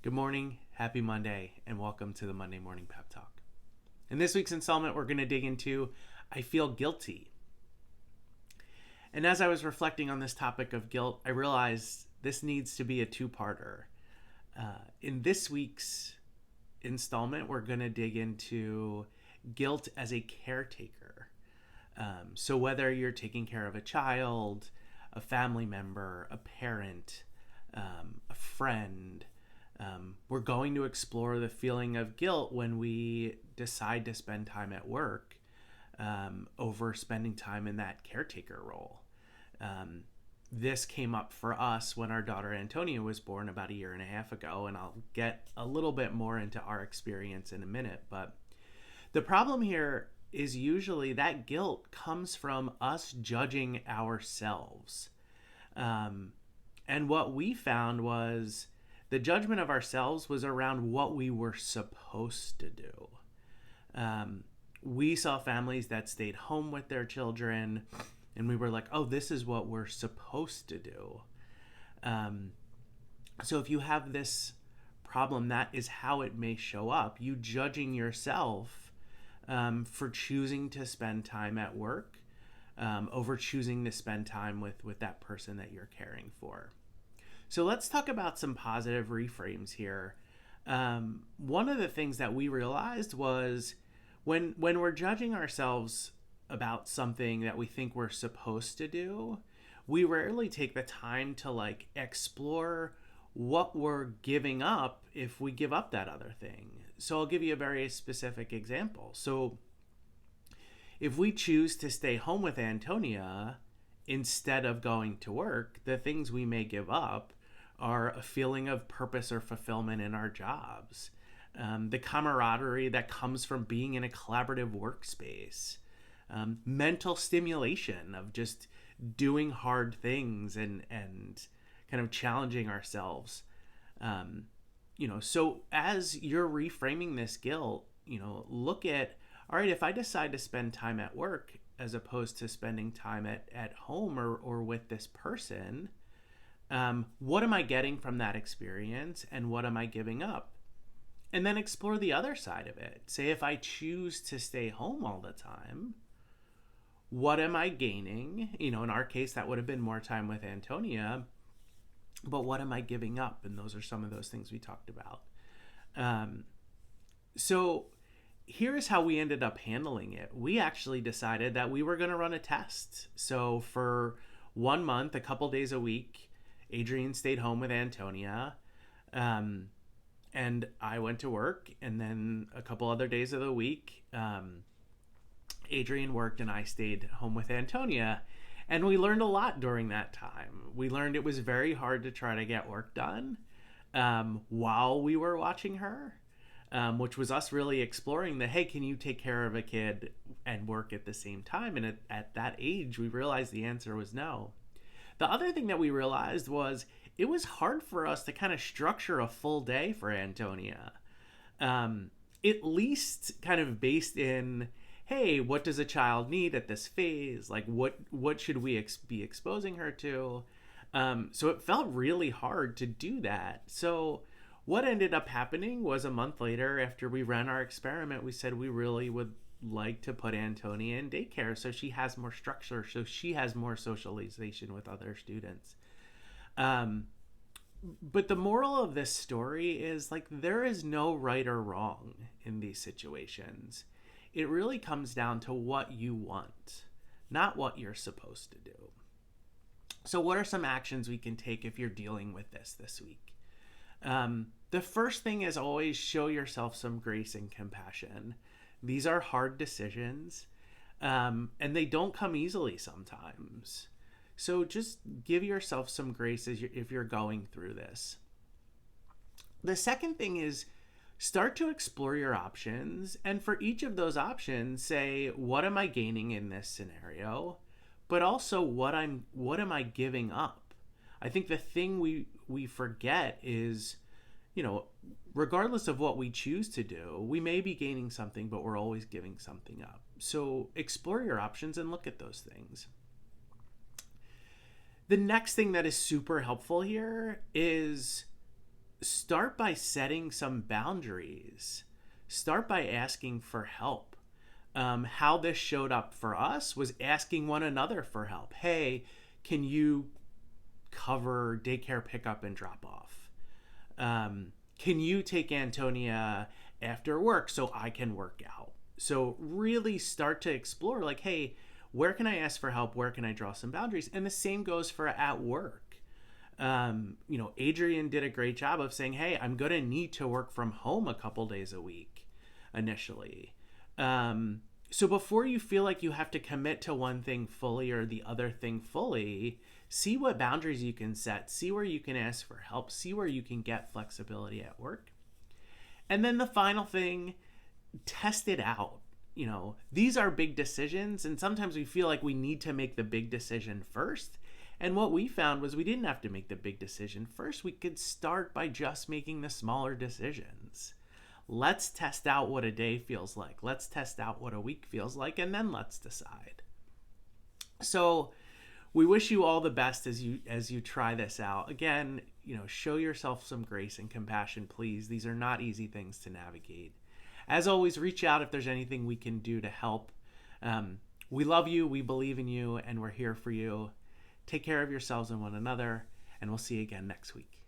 Good morning, happy Monday, and welcome to the Monday Morning Pep Talk. In this week's installment, we're going to dig into I feel guilty. And as I was reflecting on this topic of guilt, I realized this needs to be a two-parter. In this week's installment, we're going to dig into guilt as a caretaker. So whether you're taking care of a child, a family member, a parent, a friend, we're going to explore the feeling of guilt when we decide to spend time at work over spending time in that caretaker role. This came up for us when our daughter Antonia was born about a year and a half ago, and I'll get a little bit more into our experience in a minute. But the problem here is usually that guilt comes from us judging ourselves. And what we found was the judgment of ourselves was around what we were supposed to do. We saw families that stayed home with their children, and we were like, oh, this is what we're supposed to do. So if you have this problem, that is how it may show up. You judging yourself for choosing to spend time at work over choosing to spend time with that person that you're caring for. So let's talk about some positive reframes here. One of the things that we realized was when we're judging ourselves about something that we think we're supposed to do, we rarely take the time to explore what we're giving up if we give up that other thing. So I'll give you a very specific example. So if we choose to stay home with Antonia instead of going to work, the things we may give up are a feeling of purpose or fulfillment in our jobs, the camaraderie that comes from being in a collaborative workspace, mental stimulation of just doing hard things and kind of challenging ourselves. So as you're reframing this guilt, look at, all right, if I decide to spend time at work as opposed to spending time at home or with this person, what am I getting from that experience and what am I giving up? And then explore the other side of it. Say if I choose to stay home all the time, what am I gaining? In our case, that would have been more time with Antonia, but what am I giving up? And those are some of those things we talked about. So here's how we ended up handling it. We actually decided that we were going to run a test. So for 1 month, a couple days a week, Adrian stayed home with Antonia, and I went to work, and then a couple other days of the week, Adrian worked and I stayed home with Antonia. And we learned a lot during that time. We learned it was very hard to try to get work done while we were watching her, which was us really exploring hey, can you take care of a kid and work at the same time? And at that age, we realized the answer was no. The other thing that we realized was it was hard for us to kind of structure a full day for Antonia, at least kind of based in, hey, what does a child need at this phase? What should we be exposing her to? So it felt really hard to do that. So what ended up happening was a month later, after we ran our experiment, we said we really would like to put Antonia in daycare so she has more structure, so she has more socialization with other students. But the moral of this story is there is no right or wrong in these situations. It really comes down to what you want, not what you're supposed to do. So what are some actions we can take if you're dealing with this week? The first thing is always show yourself some grace and compassion. These are hard decisions, and they don't come easily sometimes. So just give yourself some grace if you're going through this. The second thing is start to explore your options, and for each of those options, say, what am I gaining in this scenario? But also, what am I giving up? I think the thing we forget is, regardless of what we choose to do, we may be gaining something, but we're always giving something up. So explore your options and look at those things. The next thing that is super helpful here is start by setting some boundaries. Start by asking for help. How this showed up for us was asking one another for help. Hey, can you cover daycare pickup and drop off? Can you take Antonia after work so I can work out? So really start to explore like, hey, where can I ask for help? Where can I draw some boundaries? And the same goes for at work. Adrian did a great job of saying, hey, I'm going to need to work from home a couple days a week initially. So before you feel like you have to commit to one thing fully or the other thing fully, see what boundaries you can set, see where you can ask for help, see where you can get flexibility at work. And then the final thing, test it out. These are big decisions, and sometimes we feel like we need to make the big decision first. And what we found was we didn't have to make the big decision first. We could start by just making the smaller decisions. Let's test out what a day feels like. Let's test out what a week feels like, and then let's decide. So we wish you all the best as you try this out. Again, show yourself some grace and compassion, please. These are not easy things to navigate. As always, reach out if there's anything we can do to help. We love you, we believe in you, and we're here for you. Take care of yourselves and one another, and we'll see you again next week.